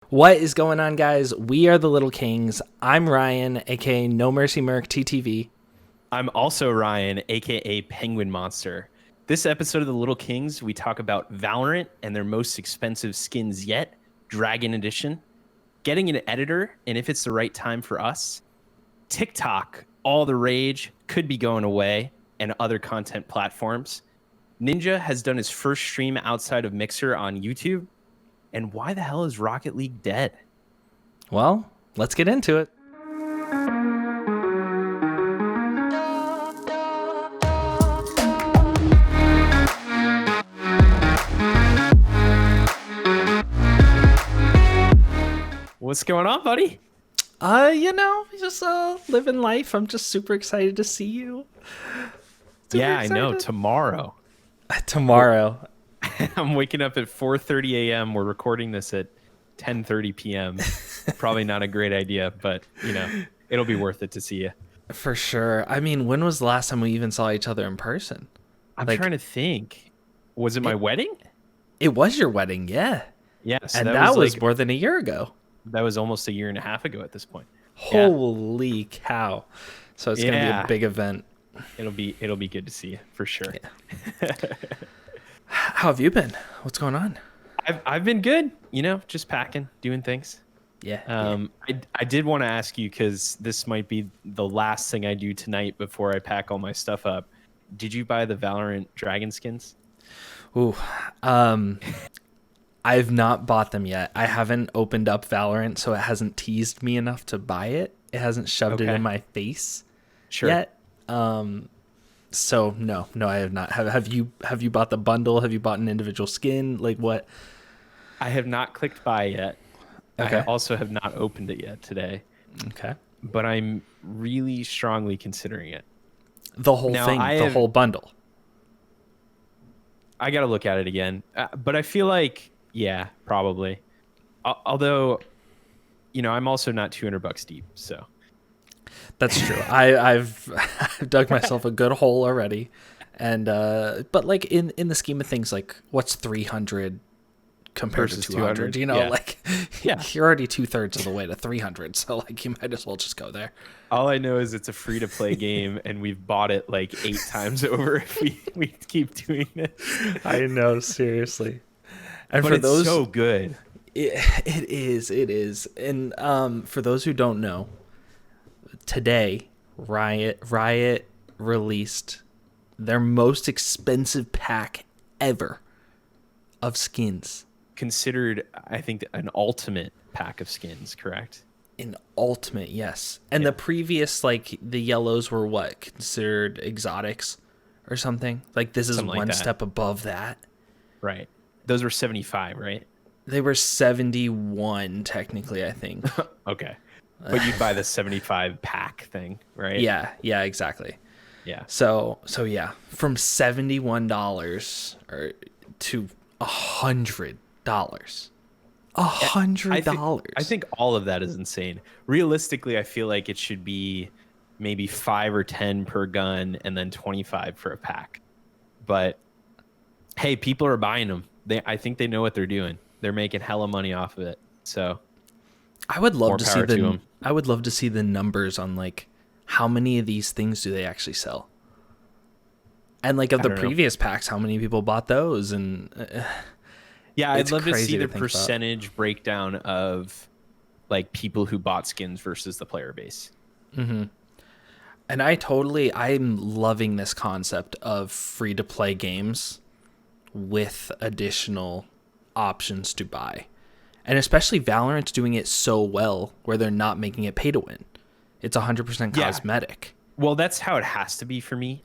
What is going on, guys? We are the Little Kings. I'm Ryan, aka No Mercy Merc TTV. I'm also Ryan, aka Penguin Monster. This episode of The Little Kings, we talk about Valorant and their most expensive skins yet, Dragon Edition, getting an editor, and if it's the right time for us, TikTok, all the rage, could be going away, and other content platforms. Ninja has done his first stream outside of Mixer on YouTube, and why the hell is Rocket League dead? Well, let's get into it. What's going on, buddy? Just living life. I'm just super excited to see you. I know. Tomorrow. Tomorrow. I'm waking up at 4:30 a.m. We're recording this at 10:30 p.m. Probably not a great idea, but it'll be worth it to see you. For sure. I mean, when was the last time we even saw each other in person? I'm trying to think. Was it my wedding? It was your wedding, yeah. Yes. And that was more than a year ago. That was almost a year and a half ago at this point. Holy cow. So it's going to be a big event. It'll be good to see you for sure. Yeah. How have you been? What's going on? I've been good, just packing, doing things. Yeah. I did want to ask you, because this might be the last thing I do tonight before I pack all my stuff up. Did you buy the Valorant Dragon skins? Ooh, I've not bought them yet. I haven't opened up Valorant, so it hasn't teased me enough to buy it. It hasn't shoved it in my face yet. So no, I have not. Have you bought the bundle? Have you bought an individual skin? Like what? I have not clicked buy yet. Okay. I also have not opened it yet today. Okay. But I'm really strongly considering it. The whole thing, whole bundle. I got to look at it again. But I feel like, yeah, probably. Although, I'm also not $200 deep, so. That's true. I've dug myself a good hole already. And but like in the scheme of things, like what's 300 compared to 200? You're already 2/3 of the way to 300, so like you might as well just go there. All I know is it's a free to play game, and we've bought it like 8 times over if we keep doing this. I know, seriously. And but it's so good. It is. And for those who don't know, today Riot released their most expensive pack ever of skins. Considered, I think, an ultimate pack of skins, correct? An ultimate, yes. And the previous, like, the yellows were what? Considered exotics or something? Like, this is something one step above that. Right. Those were 75, right? They were 71, technically, I think. Okay. But you'd buy the 75 pack thing, right? Yeah, exactly. Yeah. So yeah, from $71 to $100. $100. I think all of that is insane. Realistically, I feel like it should be maybe 5 or 10 per gun and then 25 for a pack. But hey, people are buying them. I think they know what they're doing. They're making hella money off of it. So I would love to see the numbers on like how many of these things do they actually sell. And like of the previous packs, how many people bought those? And yeah, I'd love to see the percentage breakdown of like people who bought skins versus the player base. Mm-hmm. And I'm loving this concept of free to play games with additional options to buy. And especially Valorant's doing it so well where they're not making it pay to win. It's 100% cosmetic. Well, that's how it has to be for me.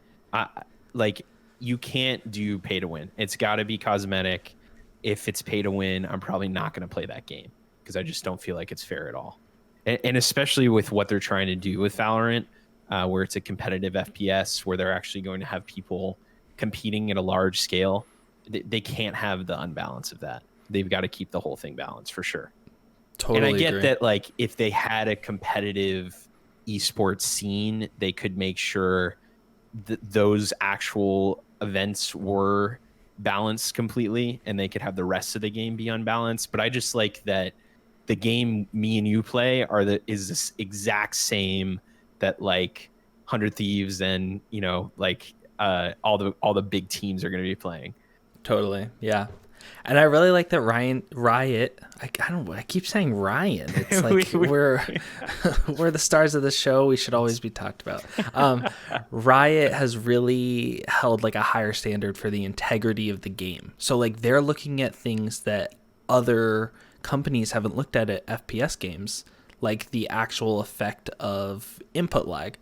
Like, you can't do pay to win. It's got to be cosmetic. If it's pay to win, I'm probably not going to play that game because I just don't feel like it's fair at all. And especially with what they're trying to do with Valorant, where it's a competitive FPS, where they're actually going to have people competing at a large scale. They can't have the unbalance of that. They've got to keep the whole thing balanced for sure. Totally. And I get agree. that, like, if they had a competitive esports scene, they could make sure that those actual events were balanced completely and they could have the rest of the game be unbalanced. But I just like that the game me and you play is this exact same that like 100 Thieves and like all the big teams are going to be playing. Totally. Yeah. And I really like that Riot. I keep saying Ryan. It's like we're the stars of the show. We should always be talked about. Riot has really held like a higher standard for the integrity of the game. So like they're looking at things that other companies haven't looked at FPS games, like the actual effect of input lag.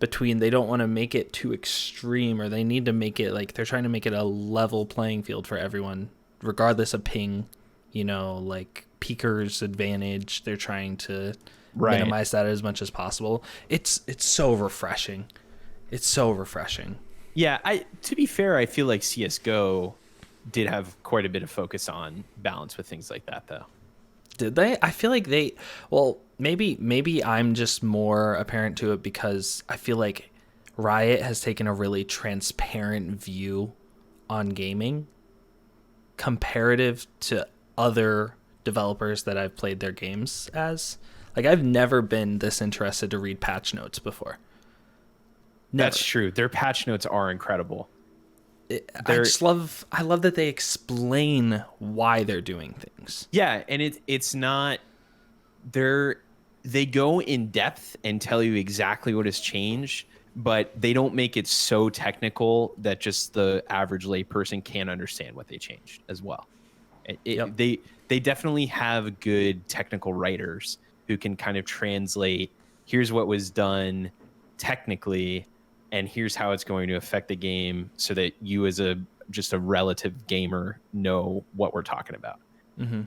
They don't want to make it too extreme, or they need to make it like they're trying to make it a level playing field for everyone, regardless of ping, like peaker's advantage. They're trying to minimize that as much as possible. It's so refreshing. It's so refreshing. Yeah, to be fair, I feel like CS:GO did have quite a bit of focus on balance with things like that, though. Did they? I feel like maybe I'm just more apparent to it because I feel like Riot has taken a really transparent view on gaming comparative to other developers that I've played their games as. Like I've never been this interested to read patch notes before. Never. That's true. Their patch notes are incredible. I love that they explain why they're doing things. Yeah, and it's not they go in depth and tell you exactly what has changed, but they don't make it so technical that just the average layperson can't understand what they changed as well. Yep. They definitely have good technical writers who can kind of translate, here's what was done technically, and here's how it's going to affect the game, so that you as just a relative gamer know what we're talking about. Mm-hmm.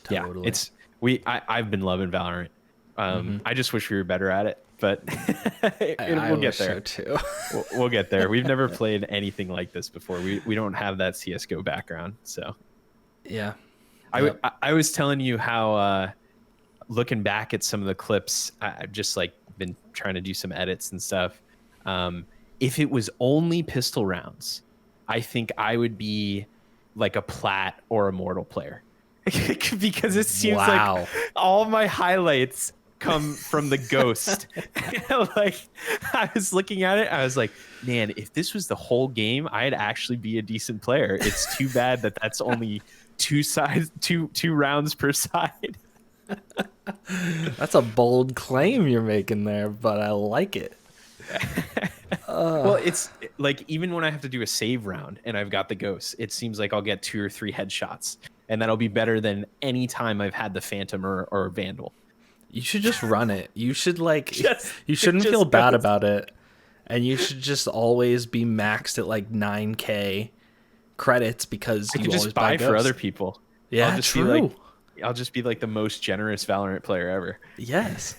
Totally. Yeah, I've been loving Valorant. I just wish we were better at it, but we'll get there. So too. We'll get there. We've never played anything like this before. We don't have that CS:GO background, so yeah. I was telling you how looking back at some of the clips, I've just like been trying to do some edits and stuff. If it was only pistol rounds, I think I would be like a plat or a mortal player because it seems like all my highlights come from the ghost. Like I was looking at it, I was like, man, if this was the whole game, I'd actually be a decent player. It's too bad that that's only two rounds per side. That's a bold claim you're making there, but I like it. Well, it's like even when I have to do a save round and I've got the ghost, it seems like I'll get 2 or 3 headshots, and that'll be better than any time I've had the Phantom or Vandal. You should just run it. You should you shouldn't feel bad about it, and you should just always be maxed at like 9K credits because you just buy for other people. Yeah, true. I'll just be like the most generous Valorant player ever. Yes.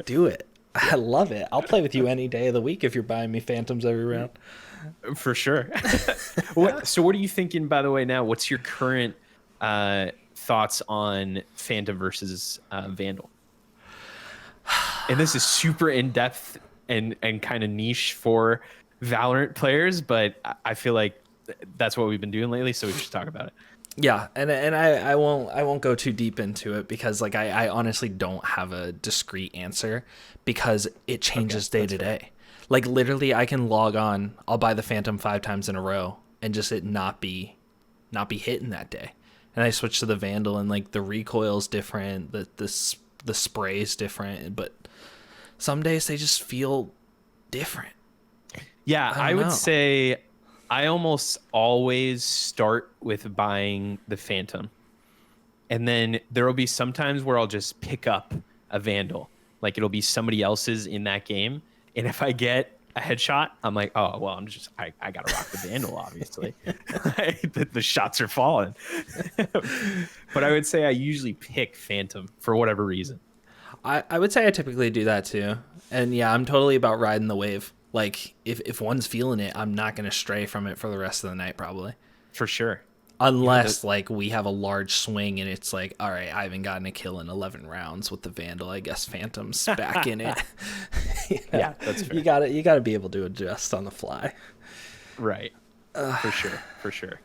Do it. I love it. I'll play with you any day of the week if you're buying me Phantoms every round. For sure. So what are you thinking, by the way, now? What's your current thoughts on Phantom versus Vandal? And this is super in-depth and kind of niche for Valorant players, but I feel like that's what we've been doing lately, so we should talk about it. Yeah, and I won't go too deep into it because like I honestly don't have a discrete answer because it changes day to day. Like literally I can log on, I'll buy the Phantom 5 times in a row and just it not be hitting that day. And I switch to the Vandal and like the recoil's different, the spray's different, but some days they just feel different. Yeah, I would say I almost always start with buying the Phantom. And then there will be some times where I'll just pick up a Vandal. Like it'll be somebody else's in that game. And if I get a headshot, I'm like, oh, well, I got to rock the Vandal, obviously. The shots are falling. But I would say I usually pick Phantom for whatever reason. I would say I typically do that too. And yeah, I'm totally about riding the wave. Like if one's feeling it, I'm not going to stray from it for the rest of the night probably. For sure. Unless like we have a large swing and it's like, all right, I haven't gotten a kill in 11 rounds with the Vandal. I guess Phantom's back in it. Yeah, that's fair. You got to be able to adjust on the fly. Right. For sure, for sure.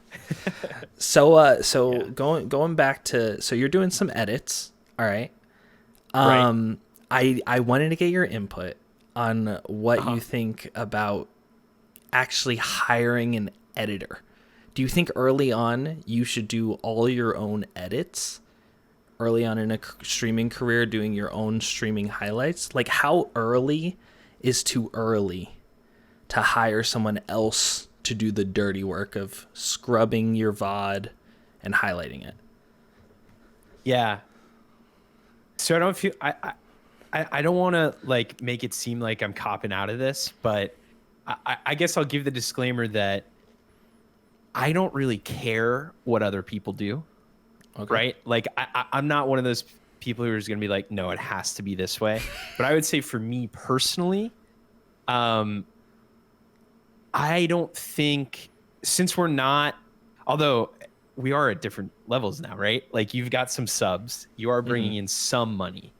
So Yeah. going back to, so you're doing some edits, all right? Right. I wanted to get your input on what Uh-huh. you think about actually hiring an editor. Do you think early on you should do all your own edits? Early on in a streaming career, doing your own streaming highlights? Like, how early is too early to hire someone else to do the dirty work of scrubbing your VOD and highlighting it? Yeah. So I don't feel I don't want to like make it seem like I'm copping out of this, but I guess I'll give the disclaimer that I don't really care what other people do, Okay. right? Like I'm not one of those people who is going to be like, no, it has to be this way. But I would say for me personally, um, I don't think, since we're not, although we are at different levels now, right? Like you've got some subs, you are bringing in some money.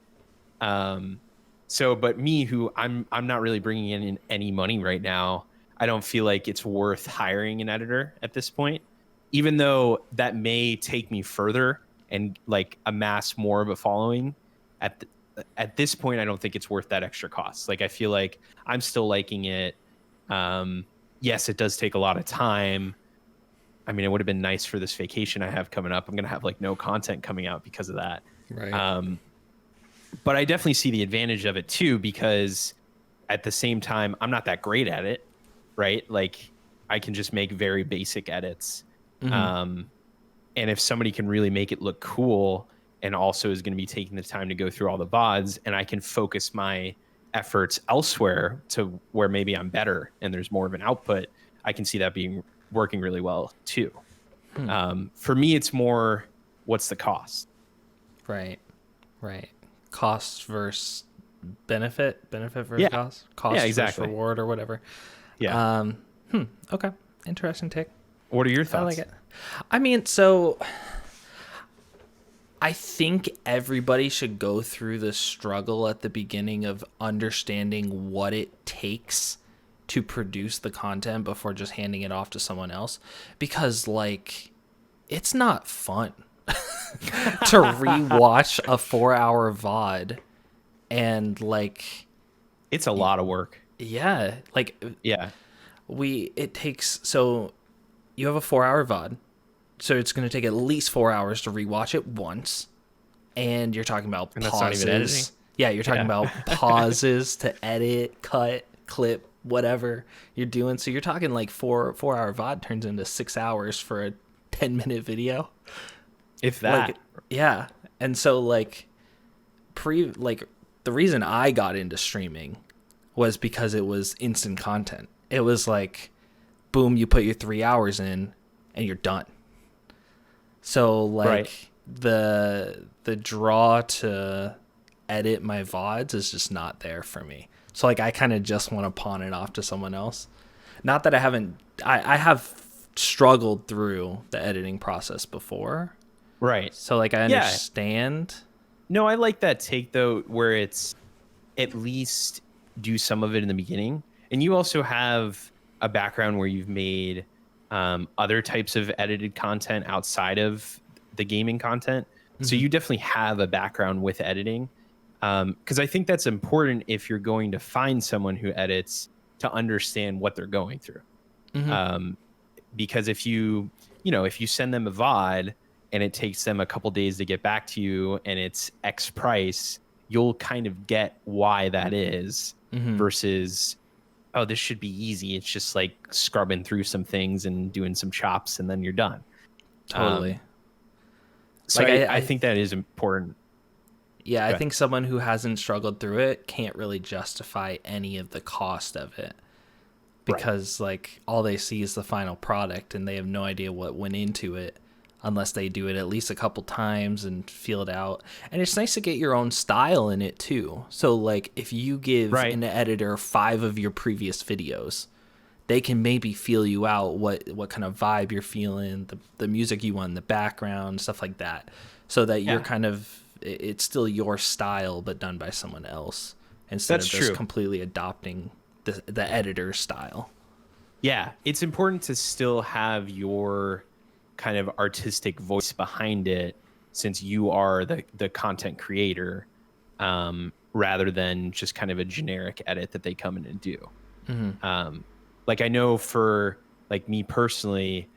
Um, so, but me, who I'm not really bringing in any money right now. I don't feel like it's worth hiring an editor at this point, even though that may take me further and like amass more of a following. At this point, I don't think it's worth that extra cost. Like I feel like I'm still liking it. Yes, it does take a lot of time. I mean, it would have been nice for this vacation I have coming up. I'm gonna have like no content coming out because of that. Right. But I definitely see the advantage of it too, because at the same time, I'm not that great at it, right? Like I can just make very basic edits. Um, and if somebody can really make it look cool and also is going to be taking the time to go through all the VODs, and I can focus my efforts elsewhere to where maybe I'm better and there's more of an output, I can see that being working really well too. For me, it's more, what's the cost? Right. Right. Cost versus benefit versus Yeah. cost Yeah, versus exactly. reward or whatever. Yeah. Okay. Interesting take. What are your I thoughts? like it. I mean, so I think everybody should go through the struggle at the beginning of understanding what it takes to produce the content before just handing it off to someone else, because like it's not fun to rewatch a 4-hour VOD and like, It's a lot of work. yeah, like Yeah. it takes, so you have a 4-hour VOD, so it's going to take at least 4 hours to rewatch it once, and you're talking about And that's not even editing. pauses. Yeah, you're talking Yeah. about pauses to edit, cut, clip, whatever you're doing. So you're talking like 4-hour VOD turns into 6 hours for a 10-minute video. If that. Like, yeah. And so like the reason I got into streaming was because it was instant content. It was like, boom, you put your 3 hours in and you're done. So like Right. the draw to edit my VODs is just not there for me. So like I kind of just want to pawn it off to someone else. Not that I have struggled through the editing process before. Right. So like I Yeah. understand. No, I like that take though, where it's at least do some of it in the beginning. And you also have a background where you've made other types of edited content outside of the gaming content. So you definitely have a background with editing. Because I think that's important if you're going to find someone who edits, to understand what they're going through. Because if if you send them a VOD and it takes them a couple days to get back to you and it's X price, you'll kind of get why that is, versus, oh, this should be easy. It's just like scrubbing through some things and doing some chops and then you're done. Totally. So Like, I think that is important. Yeah, I Okay. think someone who hasn't struggled through it can't really justify any of the cost of it, because like all they see is the final product and they have no idea what went into it unless they do it at least a couple times and feel it out. And it's nice to get your own style in it too. So like if you give Right. an editor 5 of your previous videos, they can maybe feel you out, what kind of vibe you're feeling, the music you want in the background, stuff like that, so that you're Yeah. kind of, it's still your style but done by someone else instead That's of just true. completely adopting the editor's style. Yeah, it's important to still have your kind of artistic voice behind it, since you are the content creator, rather than just kind of a generic edit that they come in and do. Um, like I know for like me personally,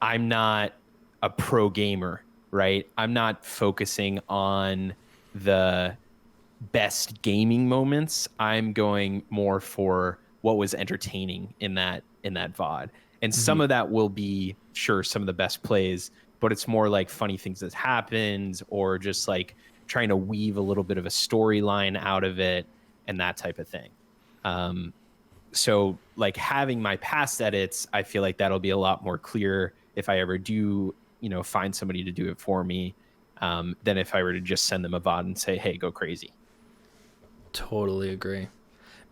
I'm not a pro gamer, right? I'm not focusing on the best gaming moments. I'm going more for what was entertaining in that VOD. And some of that will be sure some of the best plays, but it's more like funny things that happened, or just like trying to weave a little bit of a storyline out of it and that type of thing. Um, so like having my past edits, I feel like that'll be a lot more clear if I ever do, find somebody to do it for me, than if I were to just send them a VOD and say, hey, go crazy. Totally agree.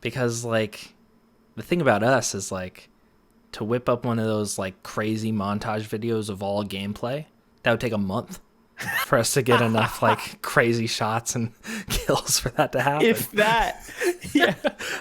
Because like the thing about us is like to whip up one of those like crazy montage videos of all gameplay, that would take a month for us to get enough like crazy shots and kills for that to happen. If that, yeah,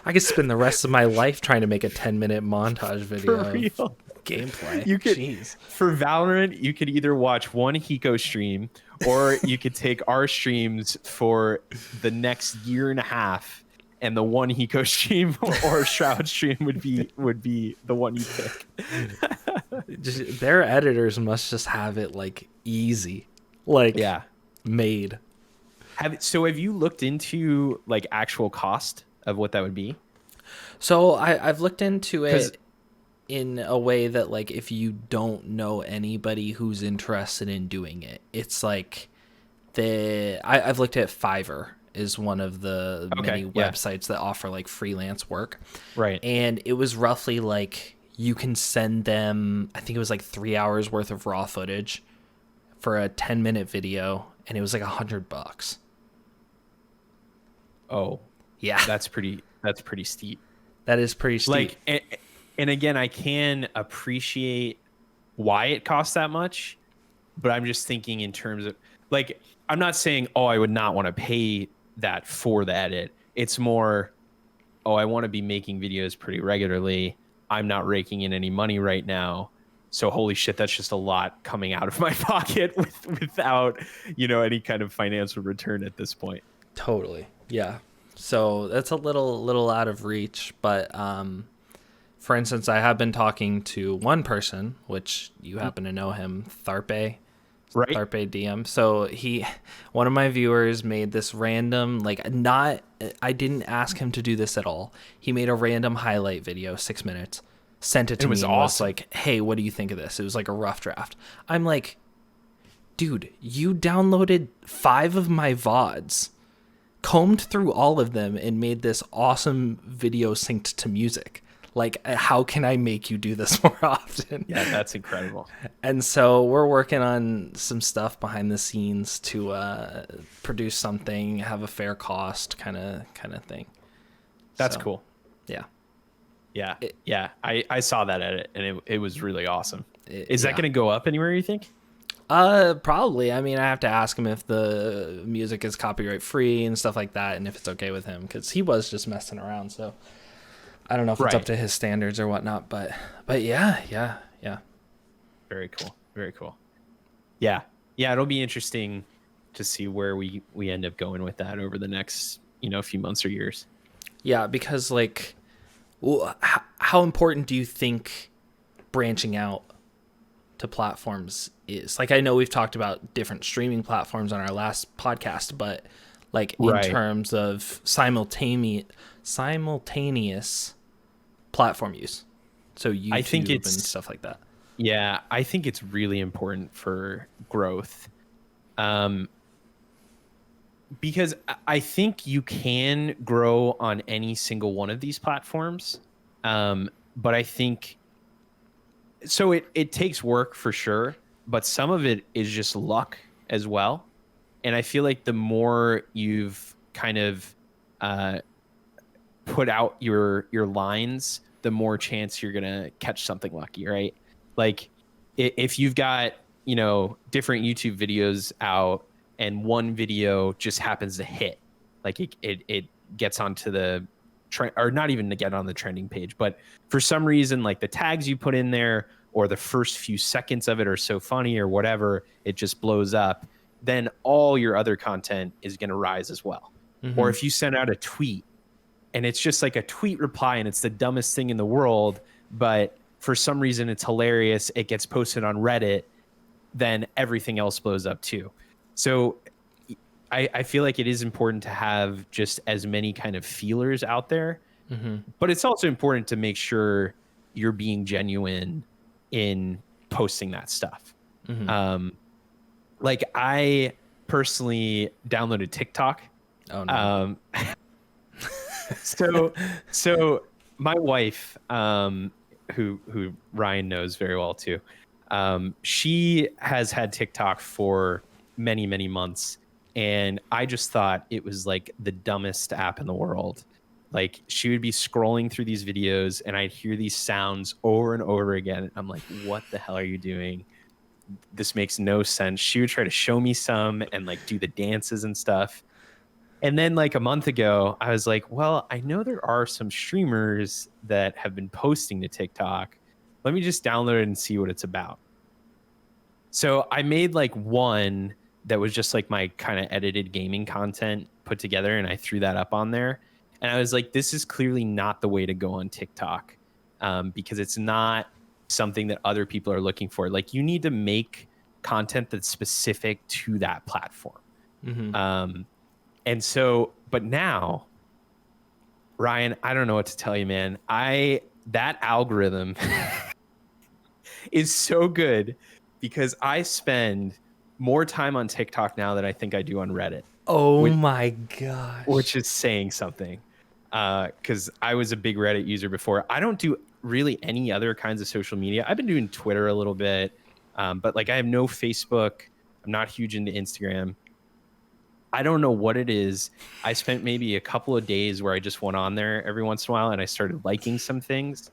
I could spend the rest of my life trying to make a 10-minute montage video for real. of gameplay. You could, Jeez. for Valorant, you could either watch one Hiko stream, or you could take our streams for the next year and a half, and the one Hiko stream or Shroud stream would be the one you pick. Just, their editors must just have it like easy, like Yeah. made. Have you looked into like actual cost of what that would be? So I've looked into 'Cause- it in a way that like if you don't know anybody who's interested in doing it, it's like I've looked at Fiverr is one of the many websites that offer like freelance work. Right. And it was roughly like you can send them, I think it was like 3 hours worth of raw footage for a 10-minute video, and it was like $100. Oh, Yeah, that's pretty steep. that is pretty steep. Like, and again, I can appreciate why it costs that much, but I'm just thinking in terms of like, I'm not saying, oh, I would not want to pay that for the edit. It's more, oh, I want to be making videos pretty regularly. I'm not raking in any money right now. So holy shit, that's just a lot coming out of my pocket without, any kind of financial return at this point. Totally. Yeah. So that's a little out of reach, but for instance, I have been talking to one person, which you happen to know him, Tharpe. Right. Tharpe DM. So one of my viewers made this random, I didn't ask him to do this at all. He made a random highlight video, 6 minutes, sent it to me, was and was awesome. like, hey, what do you think of this? It was like a rough draft. I'm like, dude, you downloaded 5 of my VODs, combed through all of them, and made this awesome video synced to music. Like, how can I make you do this more often? Yeah, that's incredible. And so we're working on some stuff behind the scenes to produce something, have a fair cost kind of thing. That's So, cool. Yeah. Yeah. Yeah. I saw that edit, and it was really awesome. Is yeah. that going to go up anywhere, you think? Probably. I mean, I have to ask him if the music is copyright free and stuff like that, and if it's okay with him, because he was just messing around. So I don't know if it's Right. up to his standards or whatnot, but yeah. Very cool. Very cool. Yeah. Yeah. It'll be interesting to see where we end up going with that over the next, few months or years. Yeah, because like, how important do you think branching out to platforms is? Like, I know we've talked about different streaming platforms on our last podcast, but like in Right. terms of simultaneous platform use, so YouTube I think and it's- stuff like that. Yeah. I think it's really important for growth. Because I think you can grow on any single one of these platforms. But I think so it takes work for sure, but some of it is just luck as well. And I feel like the more you've kind of put out your lines, the more chance you're gonna catch something lucky, right? Like if you've got different YouTube videos out and one video just happens to hit, like it gets onto the or not even to get on the trending page, but for some reason, like the tags you put in there or the first few seconds of it are so funny or whatever, it just blows up, then all your other content is going to rise as well. Or if you send out a tweet and it's just like a tweet reply and it's the dumbest thing in the world, but for some reason it's hilarious, it gets posted on Reddit, then everything else blows up too. So I feel like it is important to have just as many kind of feelers out there, but it's also important to make sure you're being genuine in posting that stuff. Like I personally downloaded TikTok. Oh no. So my wife, who Ryan knows very well too, she has had TikTok for many, many months. And I just thought it was like the dumbest app in the world. Like she would be scrolling through these videos and I'd hear these sounds over and over again. I'm like, what the hell are you doing? This makes no sense. She would try to show me some and like do the dances and stuff. And then like a month ago, I was like, well, I know there are some streamers that have been posting to TikTok. Let me just download it and see what it's about. So I made like one that was just like my kind of edited gaming content put together, and I threw that up on there. And I was like, this is clearly not the way to go on TikTok, because it's not something that other people are looking for. Like you need to make content that's specific to that platform. And so, but now, Ryan, I don't know what to tell you, man. That algorithm is so good because I spend more time on TikTok now than I think I do on Reddit. Oh my gosh. Which is saying something. Because I was a big Reddit user before. I don't do really any other kinds of social media. I've been doing Twitter a little bit, but like I have no Facebook. I'm not huge into Instagram. I don't know what it is. I spent maybe a couple of days where I just went on there every once in a while and I started liking some things,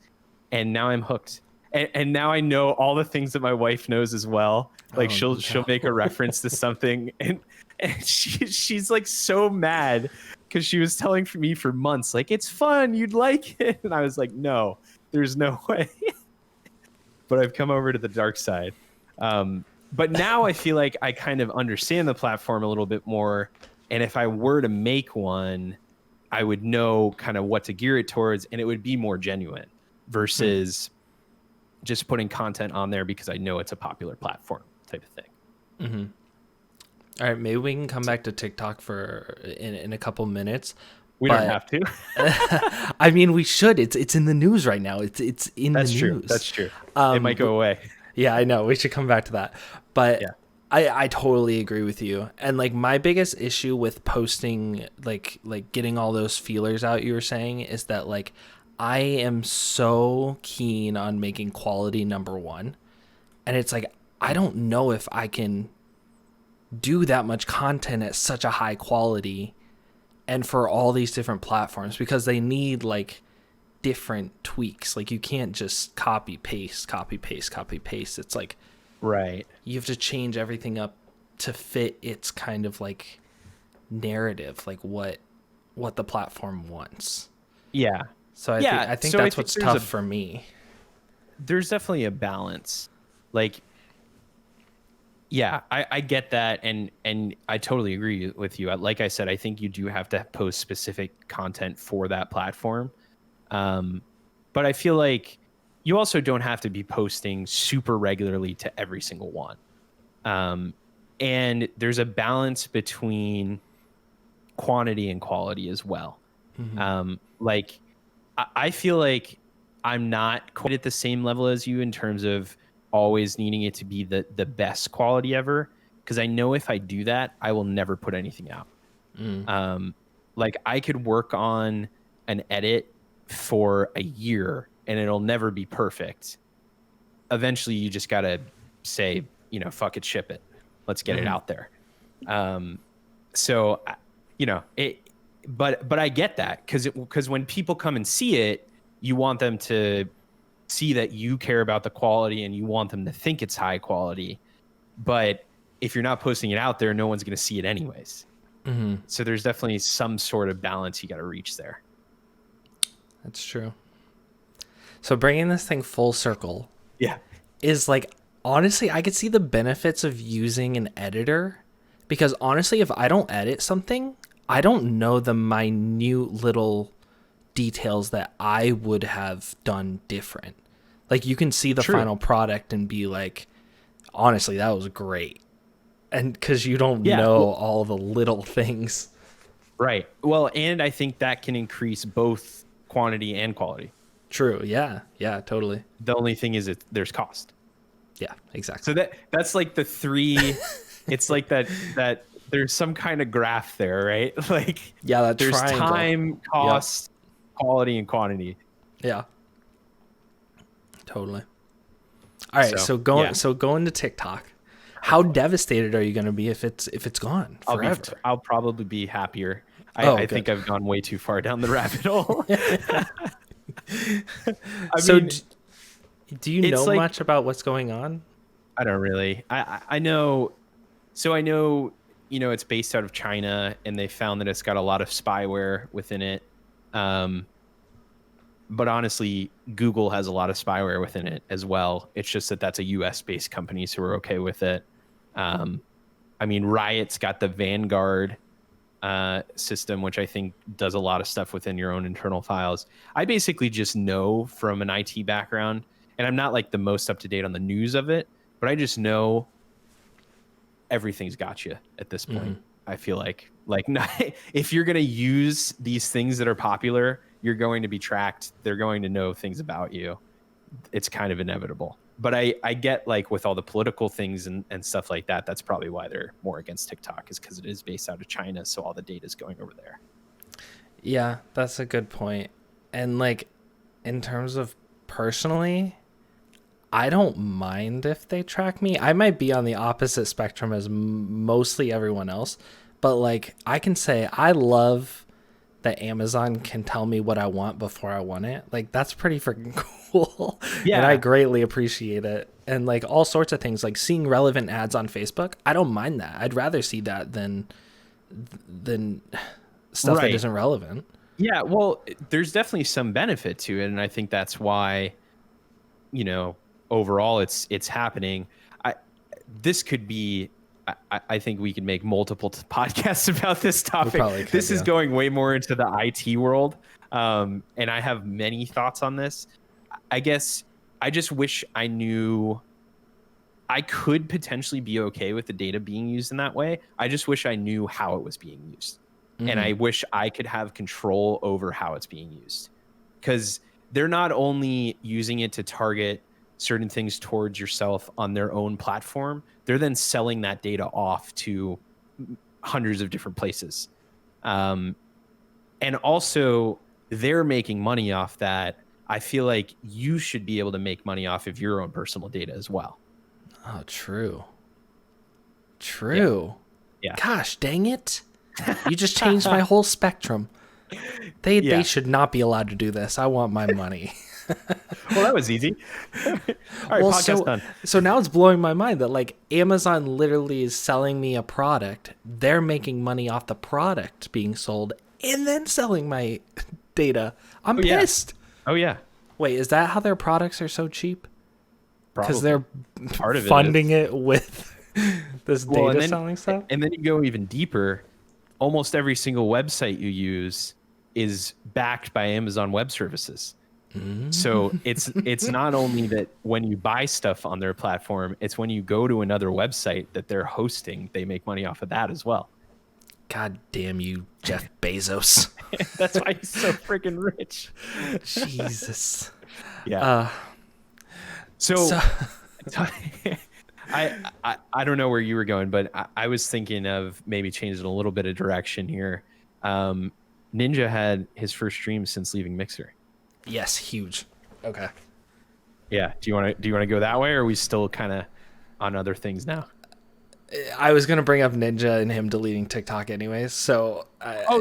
and now I'm hooked. And now I know all the things that my wife knows as well. Like she'll make a reference to something, and she's like so mad because she was telling me for months like it's fun, you'd like it, and I was like, no, there's no way. But I've come over to the dark side. But now I feel like I kind of understand the platform a little bit more, and if I were to make one, I would know kind of what to gear it towards, and it would be more genuine versus just putting content on there because I know it's a popular platform type of thing. All right, maybe we can come back to TikTok in a couple minutes. We don't have to. I mean, we should. It's in the news right now. It's in the news. That's true. It might go away. Yeah, I know. We should come back to that. But yeah. I totally agree with you. And like my biggest issue with posting, like getting all those feelers out you were saying, is that like I am so keen on making quality number one. And it's like, I don't know if I can do that much content at such a high quality and for all these different platforms, because they need like different tweaks. Like you can't just copy paste. It's like, right, you have to change everything up to fit its kind of like narrative, like what the platform wants. Yeah. So I think that's what's tough for me. There's definitely a balance. Like, yeah, I get that, and I totally agree with you. Like I said, I think you do have to post specific content for that platform. But I feel like you also don't have to be posting super regularly to every single one. And there's a balance between quantity and quality as well. Like, I feel like I'm not quite at the same level as you in terms of always needing it to be the best quality ever, because I know if I do that, I will never put anything out. Like I could work on an edit for a year and it'll never be perfect. Eventually you just gotta say, fuck it, ship it, let's get it out there. So it, but I get that, because when people come and see it, you want them to see that you care about the quality and you want them to think it's high quality. But if you're not posting it out there, no one's going to see it anyways. So there's definitely some sort of balance you got to reach there. That's true. So bringing this thing full circle Yeah. is like, honestly, I could see the benefits of using an editor, because honestly, if I don't edit something, I don't know the minute little details that I would have done different. Like, you can see the True. final product and be like, honestly, that was great. And because you don't Yeah, know well- all the little things. Right. Well, and I think that can increase both quantity and quality. True. Yeah. Yeah, totally. The only thing is there's cost. Yeah, exactly. So that's like the three. It's like that there's some kind of graph there, right? Like, Yeah, that there's triangle. time, cost, quality, and quantity. Yeah. Totally. All right, so going to TikTok. How devastated are you going to be if it's gone forever? I'll probably be happier. good. I think I've gone way too far down the rabbit hole. So mean, do you it's know like- much about what's going on? I don't really. I know. So I know, it's based out of China, and they found that it's got a lot of spyware within it. But honestly, Google has a lot of spyware within it as well. It's just that that's a US based company, so we're okay with it. I mean, Riot's got the Vanguard system, which I think does a lot of stuff within your own internal files. I basically just know from an IT background, and I'm not like the most up to date on the news of it, but I just know everything's got you at this point. I feel like if you're going to use these things that are popular, you're going to be tracked. They're going to know things about you. It's kind of inevitable. But I get, like, with all the political things and stuff like that, that's probably why they're more against TikTok, is because it is based out of China. So all the data is going over there. Yeah, that's a good point. And like, in terms of personally, I don't mind if they track me. I might be on the opposite spectrum as mostly everyone else, but like, I can say I love that Amazon can tell me what I want before I want it. Like, that's pretty freaking cool. Yeah. And I greatly appreciate it. And like, all sorts of things, like seeing relevant ads on Facebook, I don't mind that. I'd rather see that than stuff that Right. isn't relevant. Yeah, well, there's definitely some benefit to it, and I think that's why, overall it's happening. This could be. I think we could make multiple podcasts about this topic. probably could, This is yeah. going way more into the IT world, and I have many thoughts on this. I guess I just wish I knew. I could potentially be okay with the data being used in that way. I just wish I knew how it was being used. And I wish I could have control over how it's being used, because they're not only using it to target certain things towards yourself on their own platform, they're then selling that data off to hundreds of different places. And also, they're making money off that. I feel like you should be able to make money off of your own personal data as well. Oh, true. True. Yeah. Gosh, dang it. You just changed my whole spectrum. They should not be allowed to do this. I want my money. Well, that was easy. All right, podcast done. So now it's blowing my mind that like Amazon literally is selling me a product. They're making money off the product being sold and then selling my data. I'm yeah. pissed. Oh, yeah. Wait, is that how their products are so cheap? Because Probably. they're Part of it funding it with this Well, data and then- selling stuff? And then you go even deeper. Almost every single website you use is backed by Amazon Web Services. So it's not only that when you buy stuff on their platform, it's when you go to another website that they're hosting, they make money off of that as well. God damn you, Jeff Bezos. That's why he's so freaking rich. Jesus. Yeah. So I don't know where you were going, but I was thinking of maybe changing a little bit of direction here. Ninja had his first stream since leaving Mixer. yes, huge. Okay. Yeah. Do you want to go that way, or are we still kind of on other things now? I was gonna bring up Ninja and him deleting TikTok anyways. So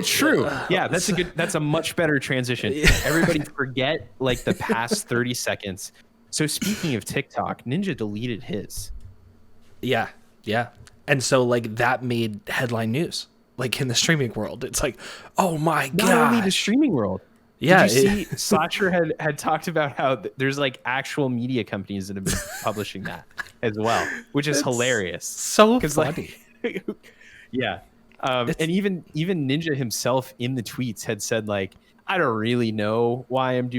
True. Yeah, that's a much better transition. Everybody forget like the past 30 seconds. So speaking of TikTok, Ninja deleted his. yeah. And so like that made headline news. Like in the streaming world, it's like, oh my Not only the gosh. streaming world. Yeah, Did you see Slasher had talked about how there's like actual media companies that have been publishing that as well, which is it's hilarious. so 'Cause, funny. like, yeah. It's And even Ninja himself in the tweets had said like, I don't really know why I'm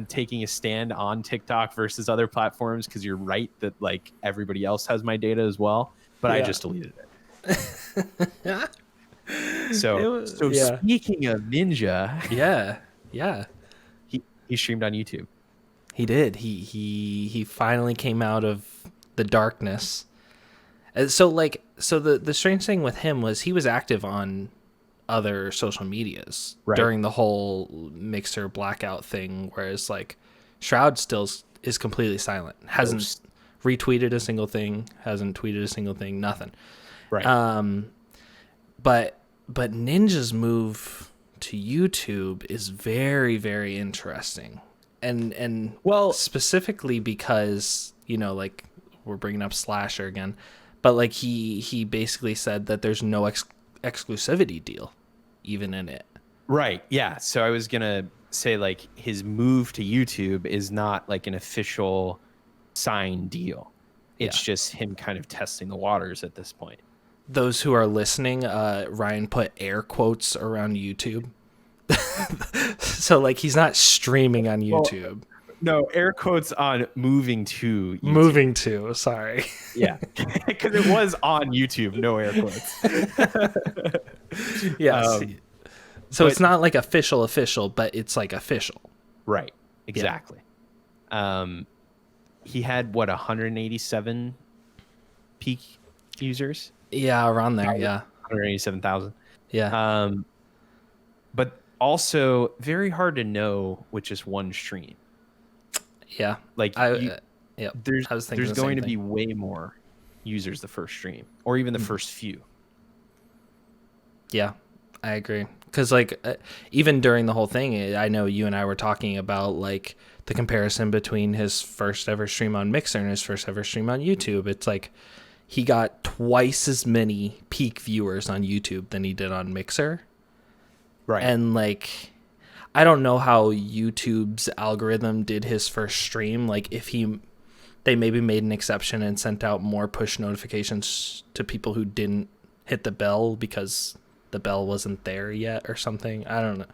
taking a stand on TikTok versus other platforms because you're right that like everybody else has my data as well, but I yeah. just deleted it. It So was, so yeah. speaking of Ninja, Yeah. Yeah. he streamed on YouTube. He did. He finally came out of the darkness. So the strange thing with him was he was active on other social medias Right. during the whole Mixer blackout thing, whereas like Shroud still is completely silent. Hasn't Ghost. retweeted a single thing, hasn't tweeted a single thing, nothing. Right. But Ninja's move to YouTube is very, very interesting. And Well- specifically because, like we're bringing up Slasher again, but like he basically said that there's no exclusivity deal even in it. Right. Yeah. So I was going to say like his move to YouTube is not like an official signed deal. It's just him kind of testing the waters at this point. Those who are listening, Ryan put air quotes around YouTube. So like he's not streaming on YouTube. No, air quotes on moving to YouTube. Moving to, sorry. Yeah. Because it was on YouTube, no air quotes. Yes. So it's not like official, but it's like official. Right. Exactly. He had 187 peak users? Yeah, around there, yeah. 187,000. Yeah. But also very hard to know with just one stream. Yeah. Like yeah. there's I was thinking there's the going same to be thing. way more users the first stream or even the first few. Yeah, I agree. Because like even during the whole thing, I know you and I were talking about like the comparison between his first ever stream on Mixer and his first ever stream on YouTube. It's like he got twice as many peak viewers on YouTube than he did on Mixer. Right. And like I don't know how YouTube's algorithm did his first stream. Like if they maybe made an exception and sent out more push notifications to people who didn't hit the bell because the bell wasn't there yet or something. I don't know.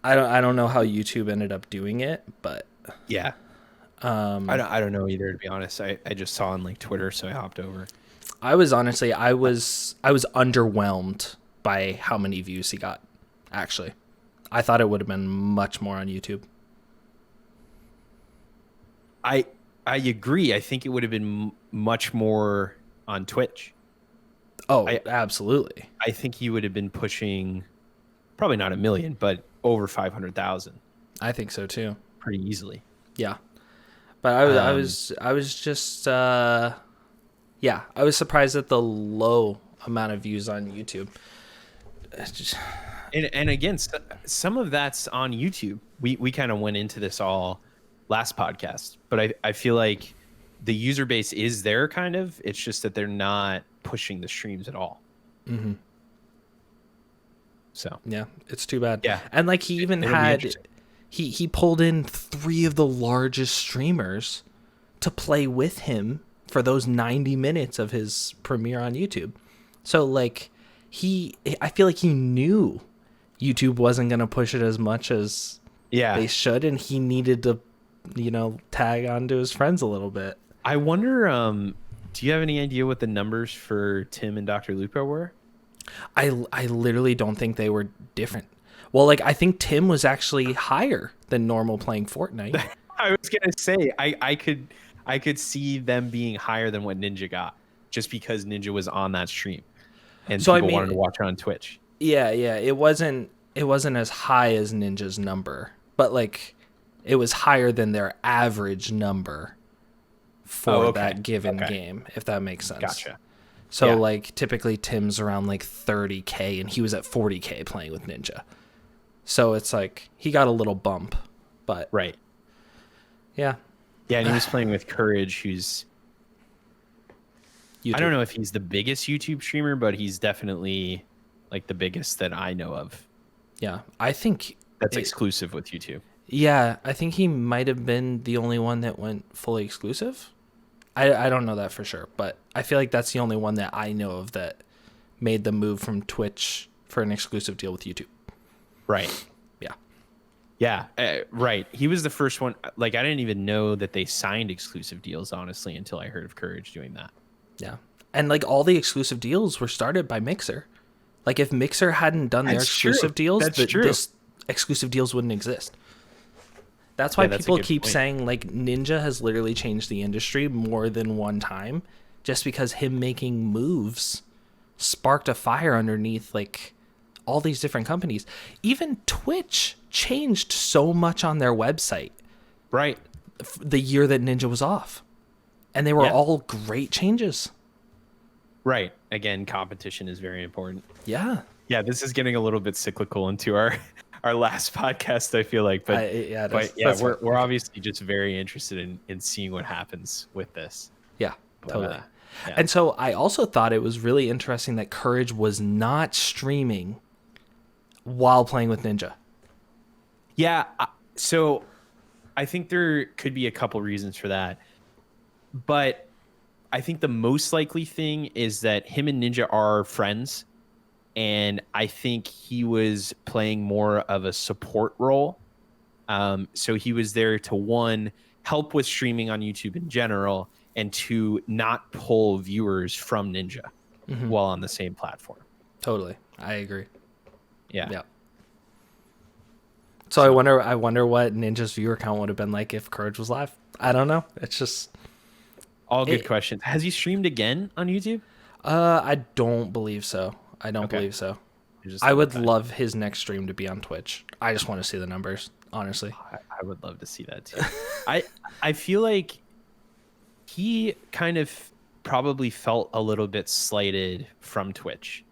I don't know how YouTube ended up doing it, but yeah. I don't know either, to be honest. I just saw on like Twitter, so I hopped over. I was underwhelmed by how many views he got. Actually, I thought it would have been much more on YouTube. I agree. I think it would have been much more on Twitch. Oh, absolutely. I think he would have been pushing probably not 1 million, but over 500,000 I think so too. pretty easily. Yeah. But I was just I was surprised at the low amount of views on YouTube. It's just... And again, some of that's on YouTube. We kind of went into this all last podcast, but I feel like the user base is there kind of. It's just that they're not pushing the streams at all. Mm-hmm. So yeah, it's too bad. Yeah. And like he even had he pulled in 3 of the largest streamers to play with him for those 90 minutes of his premiere on YouTube. So like I feel like he knew YouTube wasn't going to push it as much as they should, and he needed to, tag on to his friends a little bit. I wonder, do you have any idea what the numbers for Tim and Dr. Lupo were? I literally don't think they were different. Well, like I think Tim was actually higher than normal playing Fortnite. I was gonna say I could see them being higher than what Ninja got, just because Ninja was on that stream, and so people wanted to watch it on Twitch. Yeah, it wasn't as high as Ninja's number, but like it was higher than their average number for that given game, if that makes sense. Gotcha. So like typically Tim's around like 30K and he was at 40K playing with Ninja. So it's like he got a little bump, but right. Yeah. Yeah, and he was playing with Courage, who's YouTube. I don't know if he's the biggest YouTube streamer, but he's definitely like the biggest that I know of. Yeah. I think That's exclusive with YouTube. Yeah, I think he might have been the only one that went fully exclusive. I don't know that for sure, but I feel like that's the only one that I know of that made the move from Twitch for an exclusive deal with YouTube. Right. Yeah. Yeah, right. He was the first one. Like, I didn't even know that they signed exclusive deals, honestly, until I heard of Courage doing that. Yeah. And like all the exclusive deals were started by Mixer. Like if Mixer hadn't done their That's exclusive true. deals, That's true. this exclusive deals wouldn't exist. That's why Yeah, that's a people good keep point. saying like Ninja has literally changed the industry more than one time, just because him making moves sparked a fire underneath like all these different companies. Even Twitch changed so much on their website Right. the year that Ninja was off. And they were Yeah. all great changes. Right. Again, competition is very important. Yeah. Yeah, this is getting a little bit cyclical into our last podcast, I feel like. But Yeah, but yeah, we're obviously just very interested in seeing what happens with this. Yeah, But, totally. yeah. And so I also thought it was really interesting that Courage was not streaming while playing with Ninja. Yeah. So I think there could be a couple reasons for that. But I think the most likely thing is that him and Ninja are friends. And I think he was playing more of a support role. So he was there to, one, help with streaming on YouTube in general, and two, not pull viewers from Ninja while on the same platform. Totally. I agree. Yeah. Yeah. So I wonder what Ninja's viewer count would have been like if Courage was live. I don't know. It's just All good questions. Has he streamed again on YouTube? I don't believe so. I don't Okay. believe so. Just I would love his next stream to be on Twitch. I just want to see the numbers, honestly. I would love to see that too. I feel like he kind of probably felt a little bit slighted from Twitch.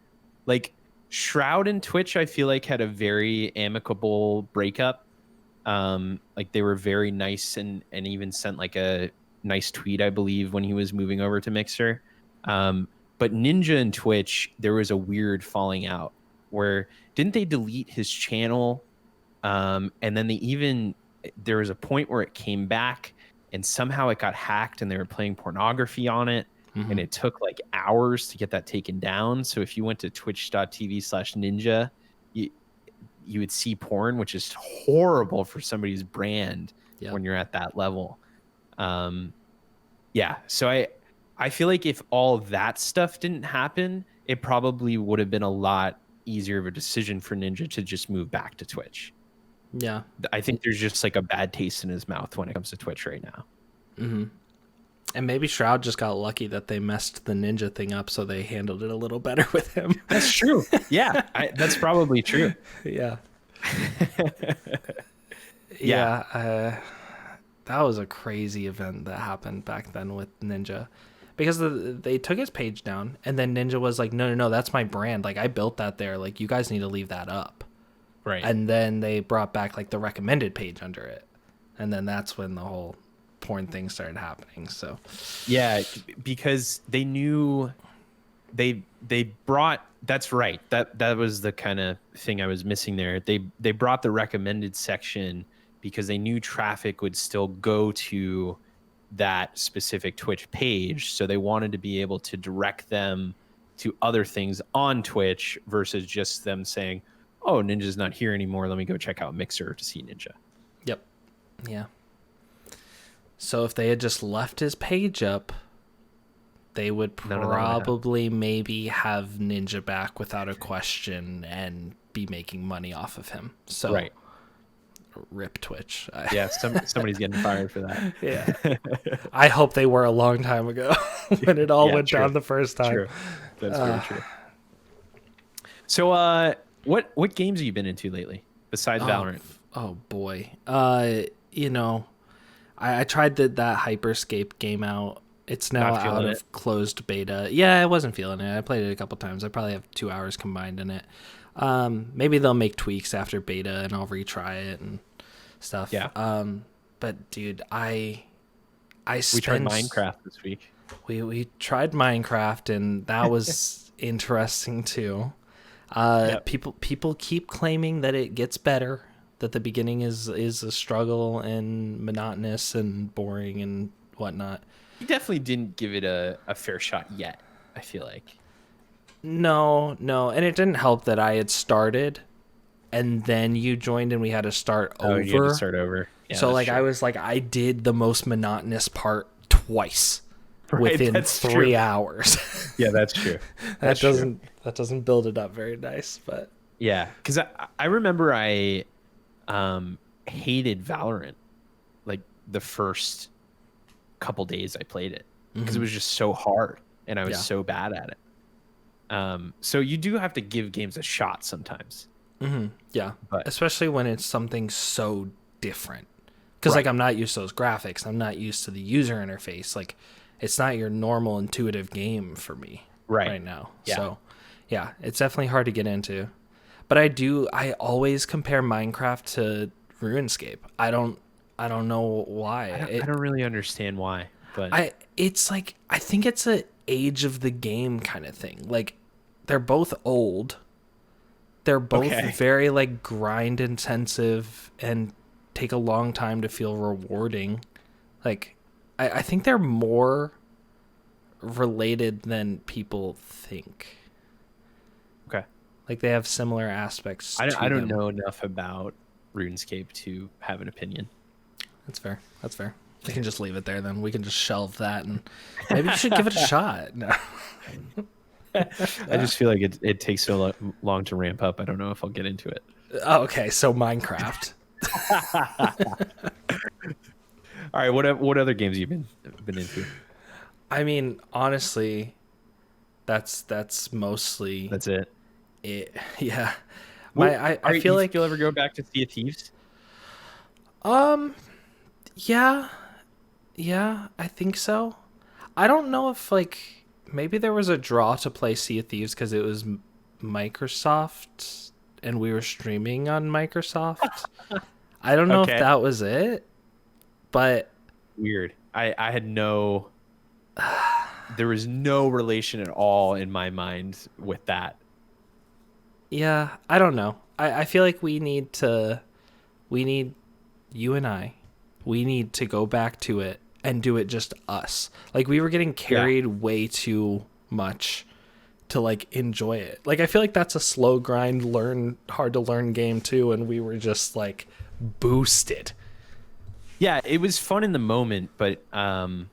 Like Shroud and Twitch, I feel like had a very amicable breakup. Like they were very nice and even sent like a nice tweet, I believe, when he was moving over to Mixer. But Ninja and Twitch, there was a weird falling out where didn't they delete his channel? And then there was a point where it came back and somehow it got hacked and they were playing pornography on it. And it took like hours to get that taken down. So if you went to twitch.tv/ninja, you would see porn, which is horrible for somebody's brand when you're at that level. Yeah. So I feel like if all that stuff didn't happen, it probably would have been a lot easier of a decision for Ninja to just move back to Twitch. Yeah. I think there's just like a bad taste in his mouth when it comes to Twitch right now. And maybe Shroud just got lucky that they messed the Ninja thing up, so they handled it a little better with him. That's true. Yeah, that's probably true. Yeah. Yeah. That was a crazy event that happened back then with Ninja. Because they took his page down, and then Ninja was like, no, that's my brand. Like, I built that there. Like, you guys need to leave that up. Right. And then they brought back, like, the recommended page under it. And then that's when the whole porn thing started happening. So yeah, because they knew they brought, that's right, that was the kind of thing I was missing there. They brought the recommended section because they knew traffic would still go to that specific Twitch page, so they wanted to be able to direct them to other things on Twitch versus just them saying, oh, Ninja's not here anymore, let me go check out Mixer to see Ninja. Yep. Yeah. So if they had just left his page up, they would probably maybe have Ninja back without a question and be making money off of him. So right. Rip Twitch. Yeah, somebody's getting fired for that. Yeah. I hope they were a long time ago when it all went down the first time. True. That's very true. So what games have you been into lately besides Valorant? Oh boy. I tried that Hyperscape game out. It's now out of closed beta. Yeah, I wasn't feeling it. I played it a couple times. I probably have 2 hours combined in it. Maybe they'll make tweaks after beta and I'll retry it and stuff. Yeah. But dude, we tried Minecraft this week. We tried Minecraft and that was interesting too. People keep claiming that it gets better that the beginning is a struggle and monotonous and boring and whatnot. You definitely didn't give it a fair shot yet, I feel like. No, and it didn't help that I had started and then you joined and we had to start over. You had to start over. Yeah, so like true. I was like, I did the most monotonous part twice Right, within that's 3 true. hours. Yeah, that's true. that doesn't build it up very nice, but Yeah, because I remember I hated Valorant like the first couple days I played it because it was just so hard and I was so bad at it. So you do have to give games a shot sometimes. yeah, But- especially when it's something so different. Because like I'm not used to those graphics, I'm not used to the user interface. Like it's not your normal intuitive game for me right now. Yeah. So yeah, it's definitely hard to get into. But I always compare Minecraft to RuneScape. I don't know why. I don't really understand why, but It's like I think it's a age of the game kind of thing. Like they're both old. They're both very like grind intensive and take a long time to feel rewarding. Like I think they're more related than people think. okay. Like they have similar aspects. I don't them. know enough about RuneScape to have an opinion. That's fair. We can just leave it there then. We can just shelve that and maybe you should give it a shot. No. I just feel like it takes so long to ramp up. I don't know if I'll get into it. Oh, okay, so Minecraft. All right, what other games have you been into? I mean, honestly, that's mostly That's it. it. Yeah. I feel like you'll ever go back to Sea of Thieves. yeah, I think so. I don't know if like maybe there was a draw to play Sea of Thieves because it was Microsoft and we were streaming on Microsoft. I don't know if that was it, but Weird. I had no. There was no relation at all in my mind with that. yeah, I don't know. I feel like we need you and I, we need to go back to it and do it just us. Like we were getting carried way too much to like enjoy it. Like I feel like that's a slow grind, hard to learn game too, and we were just like boosted. Yeah, it was fun in the moment, but and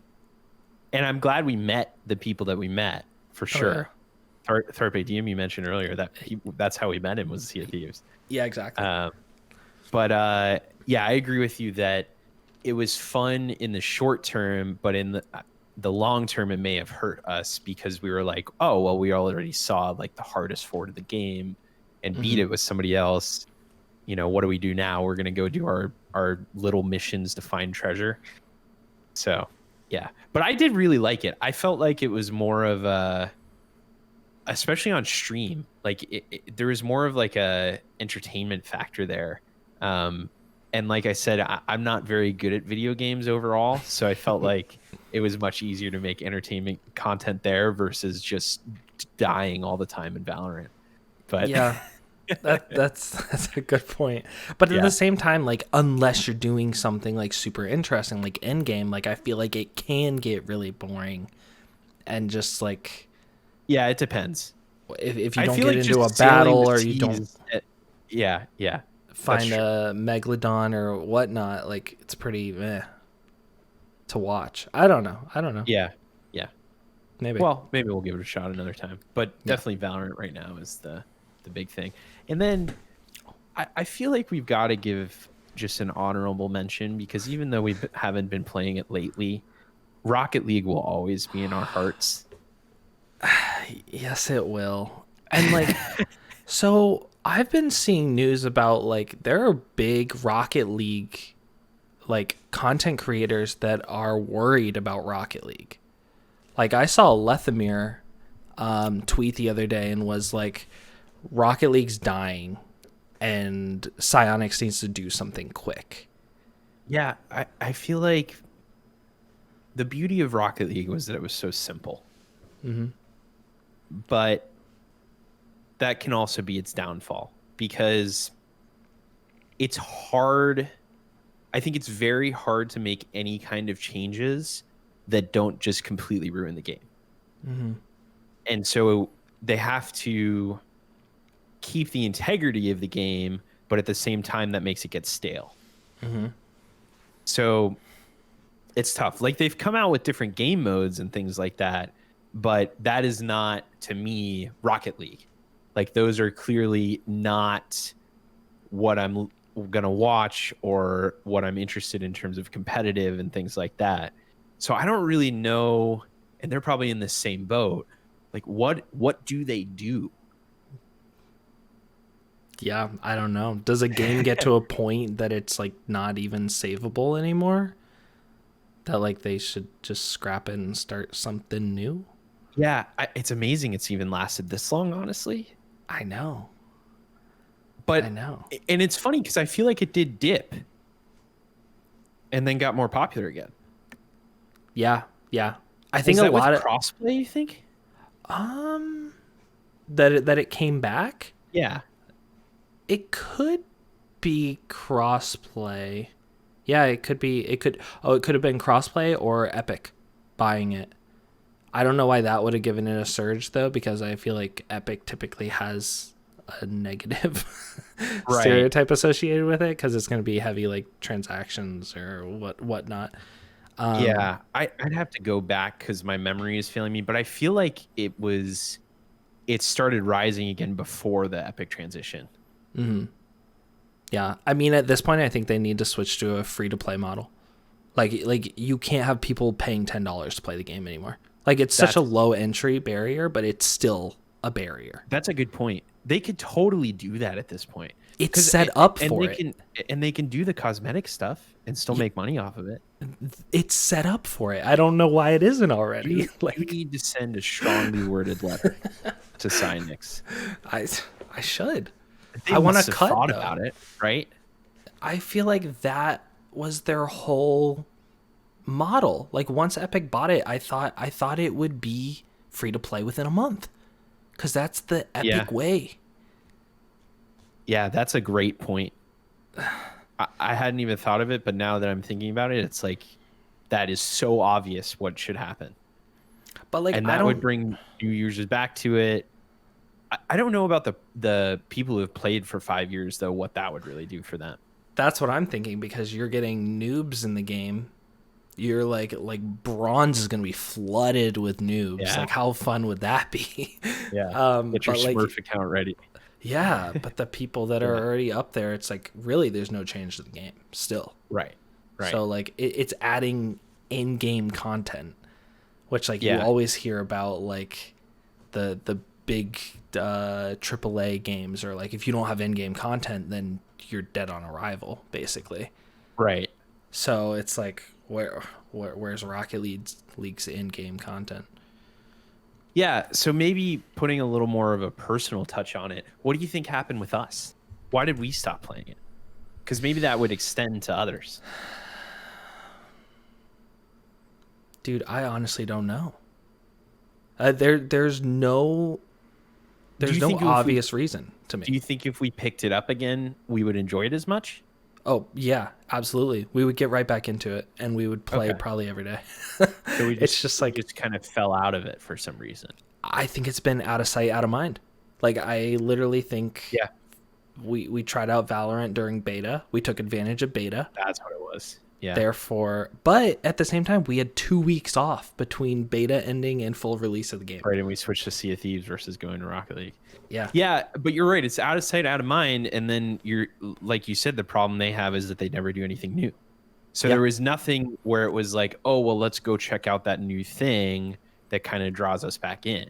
I'm glad we met the people that we met for sure. Tharpe Diem, you mentioned earlier that's how we met him, was Sea of Thieves. Yeah, exactly. But yeah, I agree with you that it was fun in the short term, but in the long term, it may have hurt us because we were like, oh, well, we already saw like the hardest fort of the game and beat it with somebody else. You know, what do we do now? We're going to go do our little missions to find treasure. So, yeah. But I did really like it. I felt like it was more of a, especially on stream, like there was more of like a entertainment factor there. And like I said, I'm not very good at video games overall, so I felt like it was much easier to make entertainment content there versus just dying all the time in Valorant. But yeah, that's a good point. But at the same time, like unless you're doing something like super interesting, like Endgame, like I feel like it can get really boring, and just like yeah, it depends. If you don't get into a battle or you don't find a megalodon or whatnot, like it's pretty to watch. I don't know. Yeah. Maybe. Well, maybe we'll give it a shot another time. But definitely Valorant right now is the big thing. And then I feel like we've got to give just an honorable mention because even though we haven't been playing it lately, Rocket League will always be in our hearts. Yes, it will. And like, so I've been seeing news about like there are big Rocket League like content creators that are worried about Rocket League. Like I saw Lethamir tweet the other day and was like, Rocket League's dying and Psyonix needs to do something quick. Yeah, I feel like the beauty of Rocket League was that it was so simple. But that can also be its downfall because it's hard. I think it's very hard to make any kind of changes that don't just completely ruin the game. Mm-hmm. And so they have to keep the integrity of the game, but at the same time, that makes it get stale. Mm-hmm. So it's tough. Like, they've come out with different game modes and things like that, but that is not, to me, Rocket League. Like, those are clearly not what I'm going to watch or what I'm interested in terms of competitive and things like that. So I don't really know, and they're probably in the same boat. Like, what do they do? Yeah, I don't know. Does a game get to a point that it's like not even savable anymore? That like they should just scrap it and start something new? Yeah, it's amazing it's even lasted this long, honestly. I know. But I know. And it's funny because I feel like it did dip and then got more popular again. Yeah, yeah. I think Is a that lot with of crossplay, you think? that it came back. Yeah. It could be crossplay. Yeah, it could be. It could. Oh, it could have been crossplay or Epic buying it. I don't know why that would have given it a surge though, because I feel like Epic typically has a negative Right. stereotype associated with it because it's going to be heavy like transactions or whatnot. Yeah, I'd have to go back because my memory is failing me, but I feel like it started rising again before the Epic transition. Mm-hmm. Yeah, I mean at this point, I think they need to switch to a free to play model. Like you can't have people paying $10 to play the game anymore. Like it's such a low entry barrier, but it's still a barrier. That's a good point. They could totally do that at this point. It's set up for it. And they can do the cosmetic stuff and still make money off of it. It's set up for it. I don't know why it isn't already. You need to send a strongly worded letter to Cynix. I should. They I want must to have cut thought though. about it, right? I feel like that was their whole model. Like once Epic bought it, I thought it would be free to play within a month, because that's the Epic way. Yeah, that's a great point. I hadn't even thought of it, but now that I'm thinking about it, it's like that is so obvious what should happen. But like, and that would bring new users back to it. I don't know about the people who have played for 5 years though, what that would really do for them. That's what I'm thinking, because you're getting noobs in the game. You're like bronze is going to be flooded with noobs. Yeah. Like how fun would that be? Yeah. Get your but Smurf account ready. Yeah, but the people that are already up there, it's like really there's no change to the game still. Right. So like it's adding in-game content, which like you always hear about, like the big AAA games, or like if you don't have in-game content, then you're dead on arrival, basically. Right. So it's like where's Rocket League's in-game content? Yeah, so maybe putting a little more of a personal touch on it. What do you think happened with us? Why did we stop playing it? Because maybe that would extend to others. Dude, I honestly don't know. There's no obvious reason to me. Do you think if we picked it up again, we would enjoy it as much? Oh, yeah, absolutely. We would get right back into it, and we would play probably every day. So it's just like just kind of fell out of it for some reason. I think it's been out of sight, out of mind. Like I literally think we tried out Valorant during beta. We took advantage of beta. That's what it was. Yeah. Therefore, but at the same time, we had 2 weeks off between beta ending and full release of the game. Right, and we switched to Sea of Thieves versus going to Rocket League. Yeah. Yeah, but you're right. It's out of sight, out of mind. And then you're, like you said, the problem they have is that they never do anything new. So there was nothing where it was like, oh, well, let's go check out that new thing that kind of draws us back in.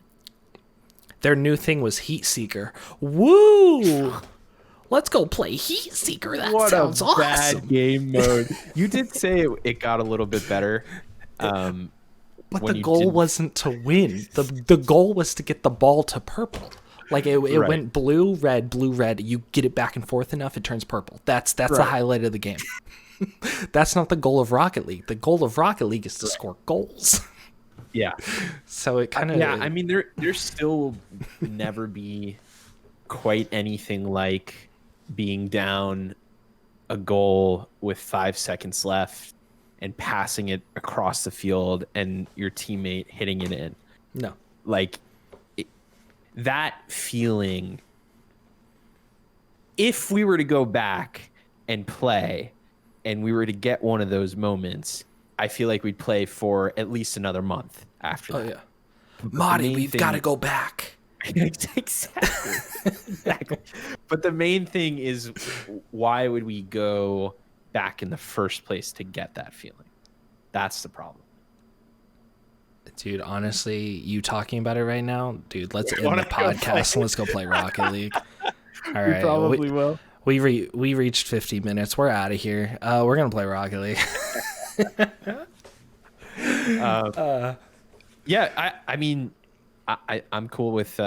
Their new thing was Heat Seeker. Woo! Let's go play Heat Seeker. That sounds awesome. Bad game mode. You did say it got a little bit better. But the goal wasn't to win. The goal was to get the ball to purple. Like it went blue, red, blue, red. You get it back and forth enough, it turns purple. That's the highlight of the game. That's not the goal of Rocket League. The goal of Rocket League is to score goals. Yeah. So it kind of... Yeah, I mean, there still never be quite anything like being down a goal with 5 seconds left and passing it across the field and your teammate hitting it in. No. Like that feeling, if we were to go back and play and we were to get one of those moments, I feel like we'd play for at least another month after that. Oh, yeah. Marty, we've got to go back. Exactly. But the main thing is, why would we go back in the first place to get that feeling? That's the problem. Dude, honestly, you talking about it right now, dude, let's end the podcast and let's go play Rocket League. All right. We probably will. We reached 50 minutes. We're out of here. We're going to play Rocket League. Yeah, I mean, I'm cool with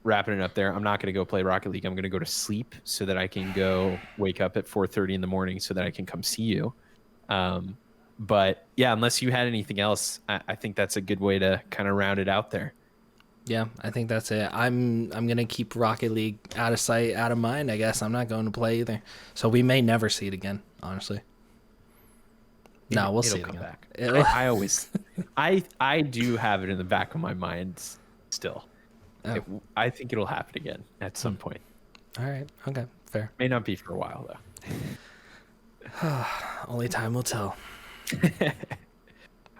wrapping it up there. I'm not going to go play Rocket League. I'm going to go to sleep so that I can go wake up at 4:30 in the morning so that I can come see you. But yeah, unless you had anything else, I think that's a good way to kind of round it out there. Yeah, I think that's it. I'm gonna keep Rocket League out of sight, out of mind. I guess I'm not going to play either. So we may never see it again. Honestly. No, we'll see it come again. back. I always, I do have it in the back of my mind still. Oh. I think it'll happen again at some point. All right. Okay. Fair. May not be for a while though. Only time will tell.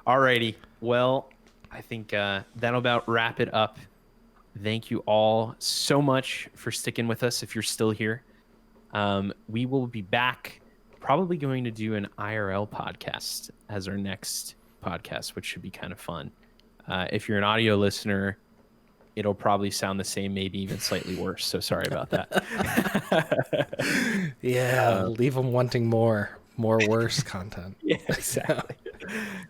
Alrighty. Well, I think that'll about wrap it up. Thank you all so much for sticking with us. If you're still here, we will be back. Probably going to do an IRL podcast as our next podcast, which should be kind of fun. If you're an audio listener, it'll probably sound the same, maybe even slightly worse. So sorry about that. Yeah, leave them wanting more worse content. Yeah, exactly.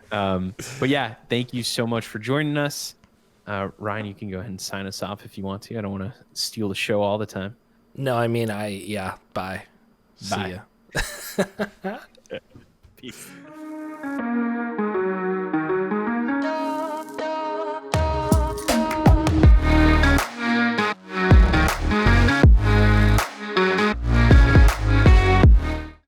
But yeah, thank you so much for joining us. Ryan, you can go ahead and sign us off if you want to. I don't want to steal the show all the time. No, I mean, bye. Bye. See ya. Peace.